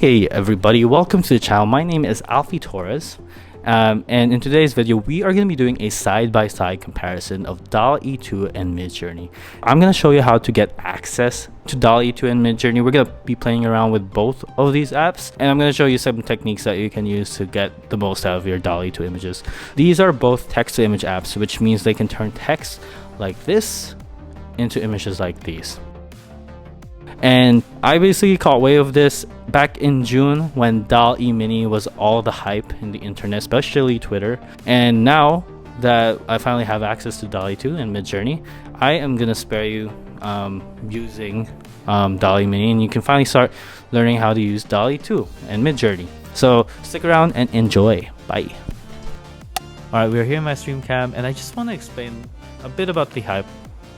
Hey everybody, welcome to the channel. My name is Alfie Torres, and in today's video we are going to be doing a side-by-side comparison of DALL-E 2 and Midjourney. I'm going to show you how to get access to DALL-E 2 and Midjourney. We're going to be playing around with both of these apps, and I'm going to show you some techniques that you can use to get the most out of your DALL-E 2 images. These are both text-to-image apps, which means they can turn text like this into images like these. And I basically caught way of this back in June when DALL-E Mini was all the hype in the internet, especially Twitter. And now that I finally have access to DALL-E 2 and Midjourney, I am gonna spare you using DALL-E Mini, and you can finally start learning how to use DALL-E 2 and Midjourney. So stick around and enjoy. Bye. Alright, we're here in my stream cam, and I just want to explain a bit about the hype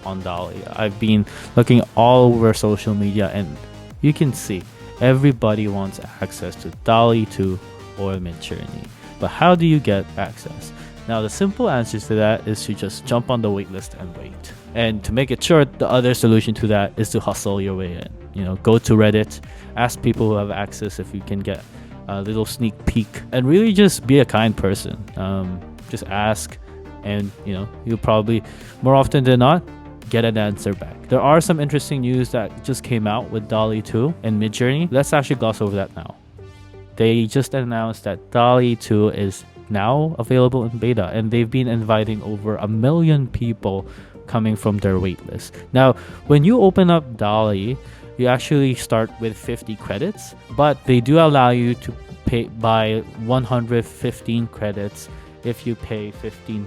on DALL-E. I've been looking all over social media, and you can see everybody wants access to DALL-E 2 or Midjourney. But how do you get access? Now, the simple answer to that is to just jump on the waitlist and wait. And to make it short, the other solution to that is to hustle your way in. You know, go to Reddit, ask people who have access if you can get a little sneak peek, and really just be a kind person. Just ask, and you know, you'll probably, more often than not, get an answer back. There are some interesting news that just came out with DALL-E 2 and Midjourney. Let's actually gloss over that now. They just announced that DALL-E 2 is now available in beta, and they've been inviting over 1 million people coming from their waitlist. Now, when you open up DALL-E, you actually start with 50 credits, but they do allow you to pay by 115 credits if you pay $15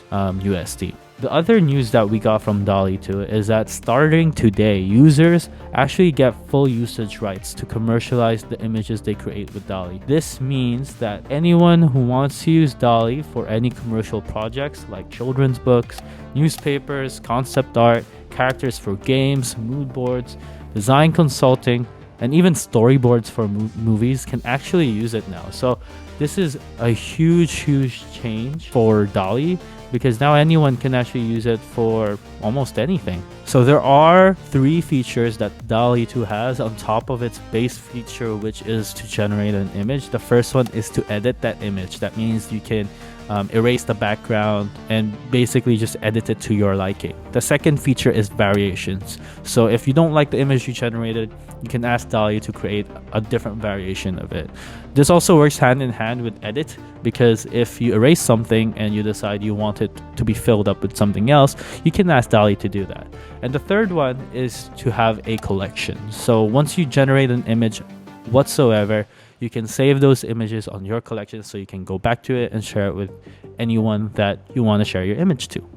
USD. The other news that we got from DALL-E 2 is that starting today, users actually get full usage rights to commercialize the images they create with DALL-E. This means that anyone who wants to use DALL-E for any commercial projects like children's books, newspapers, concept art, characters for games, mood boards, design consulting, and even storyboards for movies can actually use it now. So this is a huge change for DALL-E, because now anyone can actually use it for almost anything. So there are 3 features that DALL-E 2 has on top of its base feature, which is to generate an image. The first one is to edit that image. That means you can erase the background and basically just edit it to your liking. The second feature is variations. So if you don't like the image you generated, you can ask DALL-E to create a different variation of it. This also works hand in hand with edit, because if you erase something and you decide you want it to be filled up with something else, you can ask DALL-E to do that. And the third one is to have a collection. So once you generate an image whatsoever, you can save those images on your collection, so you can go back to it and share it with anyone that you want to share your image to.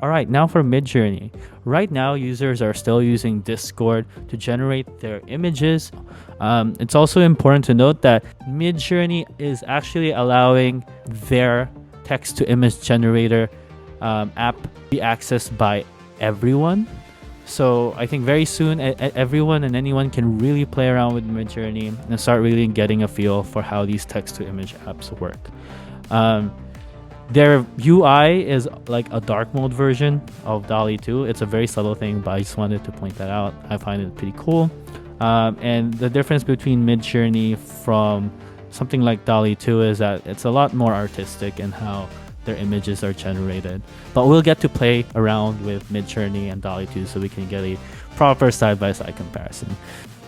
Alright, now for Midjourney. Right now, users are still using Discord to generate their images. It's also important to note that Midjourney is actually allowing their text-to-image generator app be accessed by everyone. So I think very soon everyone and anyone can really play around with Midjourney and start really getting a feel for how these text-to-image apps work. Their UI is like a dark mode version of DALL-E 2. It's a very subtle thing, but I just wanted to point that out. I find it pretty cool. And the difference between Midjourney from something like DALL-E 2 is that it's a lot more artistic in how their images are generated. But we'll get to play around with Midjourney and DALL-E 2 so we can get a proper side-by-side comparison.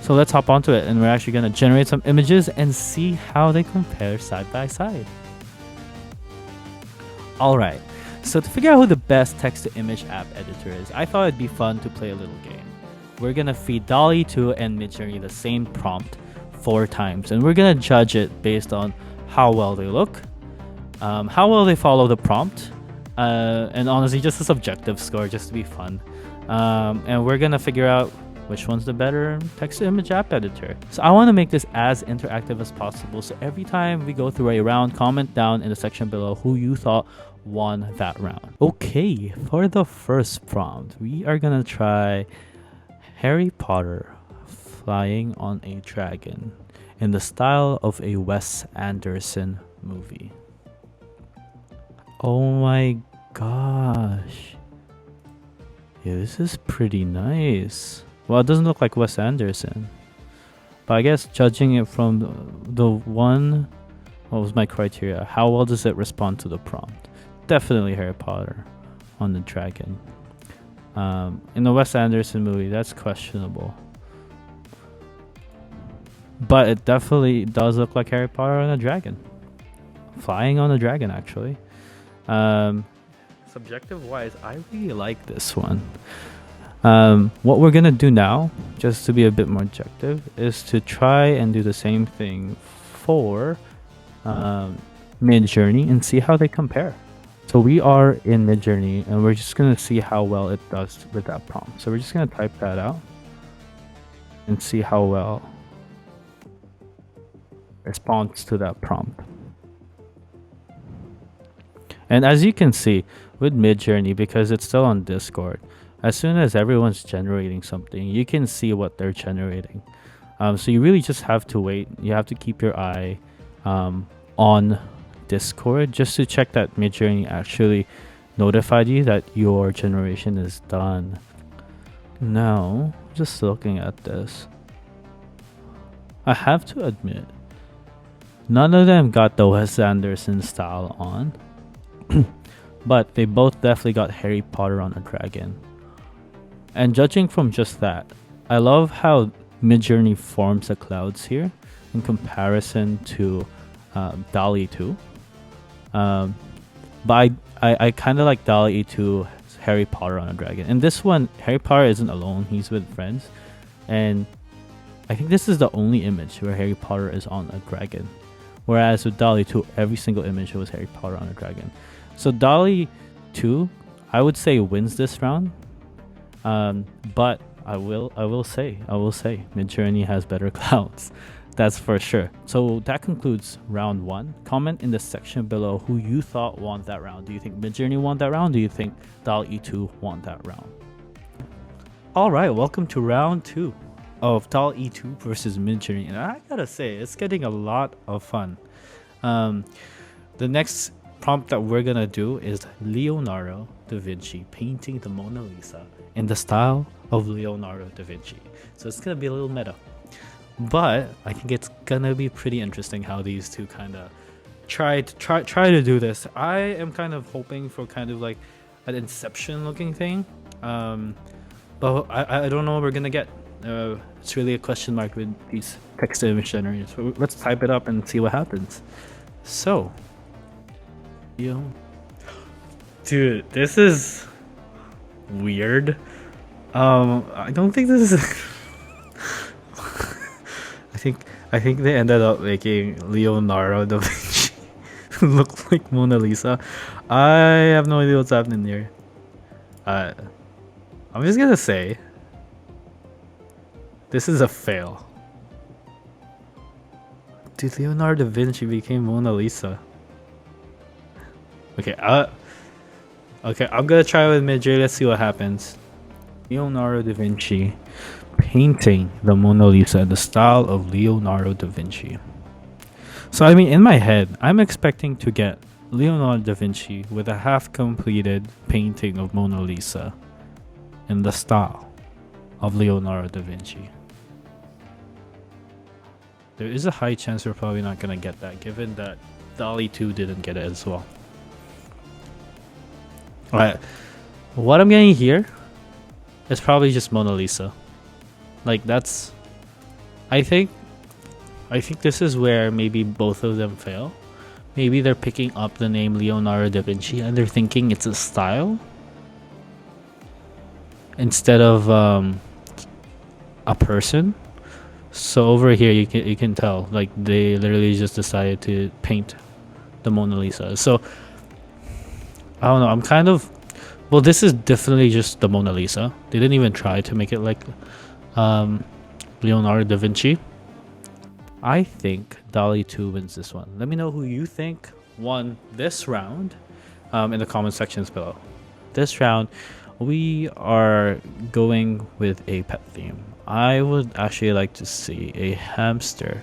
So let's hop onto it, and we're actually going to generate some images and see how they compare side by side. Alright, so to figure out who the best text-to-image app editor is, I thought it'd be fun to play a little game. We're gonna feed DALL-E 2 and Midjourney the same prompt 4 times, and we're gonna judge it based on how well they look, how well they follow the prompt, and honestly just a subjective score just to be fun. And we're gonna figure out which one's the better text-to-image app editor. So I want to make this as interactive as possible, so every time we go through a round, comment down in the section below who you thought won that round. Okay, for the first prompt, we are gonna try Harry Potter flying on a dragon in the style of a Wes Anderson movie. Oh my gosh. Yeah, this is pretty nice. Well, it doesn't look like Wes Anderson. But I guess judging it from the one, what was my criteria? How well does it respond to the prompt? Definitely Harry Potter on the dragon. In the Wes Anderson movie, that's questionable. But it definitely does look like Harry Potter on a dragon. Flying on a dragon, actually. Subjective wise, I really like this one. What we're gonna do now, just to be a bit more objective, is to try and do the same thing for Midjourney and see how they compare. So we are in Midjourney and we're just gonna see how well it does with that prompt. So we're just gonna type that out and see how well it responds to that prompt. And as you can see with Midjourney, because it's still on Discord, as soon as everyone's generating something, you can see what they're generating. So you really just have to wait. You have to keep your eye on Discord just to check that Midjourney actually notified you that your generation is done. Now, just looking at this, I have to admit, none of them got the Wes Anderson style on, but they both definitely got Harry Potter on a dragon. And judging from just that, I love how Midjourney forms the clouds here in comparison to DALL-E 2. But I kind of like DALL-E 2 Harry Potter on a dragon. And this one, Harry Potter isn't alone, he's with friends. And I think this is the only image where Harry Potter is on a dragon. Whereas with DALL-E 2, every single image was Harry Potter on a dragon. So DALL-E 2, I would say wins this round. But I will say Midjourney has better clouds. That's for sure. So that concludes round 1. Comment in the section below who you thought won that round. Do you think Midjourney won that round? Do you think DALL-E 2 won that round? Alright, welcome to round 2 of DALL-E 2 versus Midjourney. And I gotta say, it's getting a lot of fun. The next prompt that we're gonna do is Leonardo da Vinci painting the Mona Lisa in the style of Leonardo da Vinci. So it's gonna be a little meta. But I think it's gonna be pretty interesting how these two kind of try to do this. I am kind of hoping for kind of like an Inception looking thing, but I don't know what we're gonna get. It's really a question mark with these text to image generators. So let's type it up and see what happens. So, dude, this is weird. I don't think this is. I think they ended up making Leonardo da Vinci look like Mona Lisa. I have no idea what's happening here. I'm just gonna say this is a fail. Dude, Leonardo da Vinci became Mona Lisa. Okay, I'm gonna try with Midjourney. Let's see what happens. Leonardo da Vinci painting the Mona Lisa in the style of Leonardo da Vinci. So I mean, in my head, I'm expecting to get Leonardo da Vinci with a half-completed painting of Mona Lisa in the style of Leonardo da Vinci. There is a high chance we're probably not gonna get that, given that DALL-E 2 didn't get it as well. Alright, what I'm getting here is probably just Mona Lisa. Like that's, I think this is where maybe both of them fail. Maybe they're picking up the name Leonardo da Vinci and they're thinking it's a style instead of a person. So over here you can tell like they literally just decided to paint the Mona Lisa. So I don't know, I'm kind of, well, this is definitely just the Mona Lisa. They didn't even try to make it like Leonardo da Vinci. I think DALL-E 2 wins this one. Let me know who you think won this round in the comment sections below. This round, we are going with a pet theme. I would actually like to see a hamster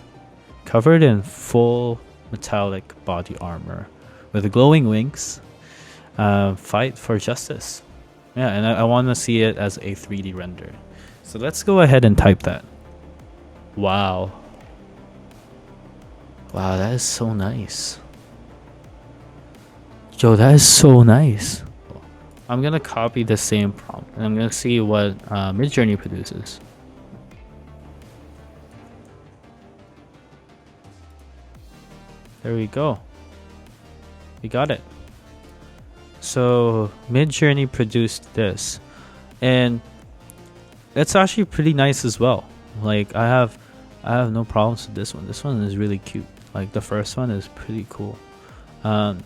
covered in full metallic body armor with glowing wings fight for justice. Yeah, and I want to see it as a 3D render. So let's go ahead and type that. Wow. Wow, that is so nice. Yo, that is so nice. I'm gonna copy the same prompt and I'm gonna see what Midjourney produces. There we go. We got it. So Midjourney produced this, and it's actually pretty nice as well. Like I have no problems with this one. This one is really cute. Like the first one is pretty cool. The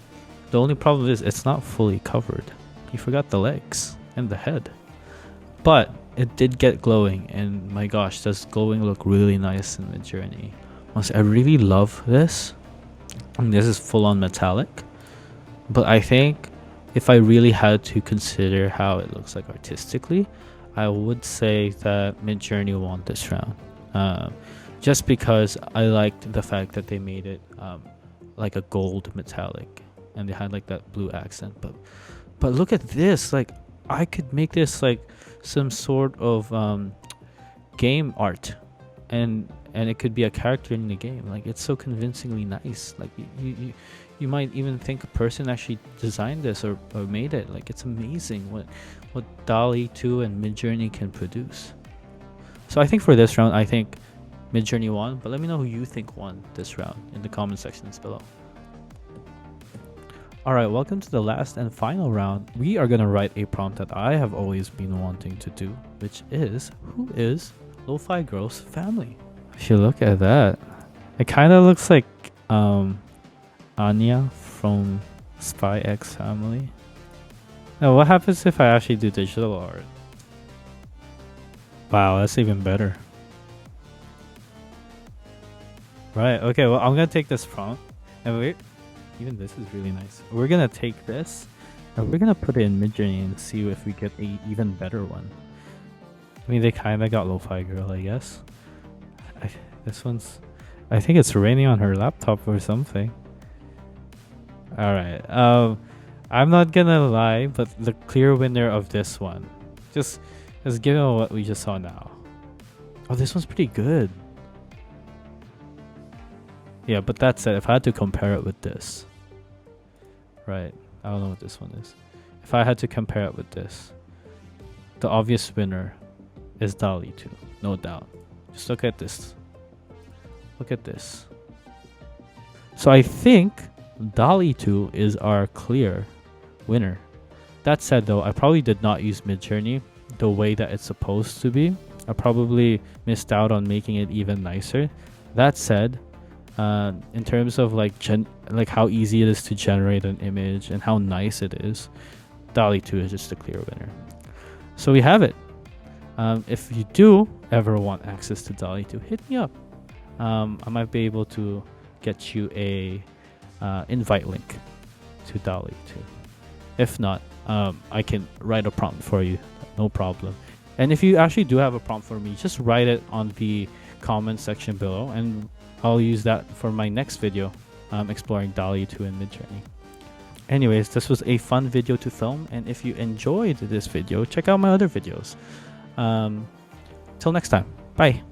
only problem is it's not fully covered. You forgot the legs and the head, but it did get glowing, and my gosh, does glowing look really nice in Midjourney. Honestly, I really love this. And this is full on metallic, but I think if I really had to consider how it looks like artistically, I would say that Midjourney won this round. Just because I liked the fact that they made it like a gold metallic, and they had like that blue accent. But look at this, like I could make this like some sort of game art, and it could be a character in the game. Like it's so convincingly nice. Like you might even think a person actually designed this or made it. Like it's amazing what DALL-E 2 and Midjourney can produce. So I think for this round, I think Midjourney won, but let me know who you think won this round in the comment sections below. Alright, welcome to the last and final round. We are gonna write a prompt that I have always been wanting to do, which is, who is Lo-Fi Girl's family? If you look at that, it kind of looks like Anya from Spy X Family. Now, what happens if I actually do digital art? Wow, that's even better. Right, okay, well, I'm gonna take this prompt, and even this is really nice. We're gonna take this, and we're gonna put it in Midjourney and see if we get a even better one. I mean, they kind of got Lo-Fi Girl, I guess. This one's, I think it's raining on her laptop or something. Alright, I'm not gonna lie, but the clear winner of this one, just given what we just saw now. Oh, this one's pretty good. Yeah, but that said, if I had to compare it with this, right, I don't know what this one is. If I had to compare it with this, the obvious winner is DALL-E 2, no doubt. Just look at this. Look at this. So I think DALL-E 2 is our clear winner. That said though, I probably did not use Midjourney the way that it's supposed to be. I probably missed out on making it even nicer. That said, in terms of like how easy it is to generate an image and how nice it is, DALL-E 2 is just a clear winner. So we have it. If you do ever want access to DALL-E 2, hit me up. I might be able to get you a invite link to DALL-E 2. If not, I can write a prompt for you, no problem. And if you actually do have a prompt for me, just write it on the comment section below, and I'll use that for my next video, exploring DALL-E 2 in Midjourney. Anyways, this was a fun video to film, and if you enjoyed this video, check out my other videos. Till next time, bye.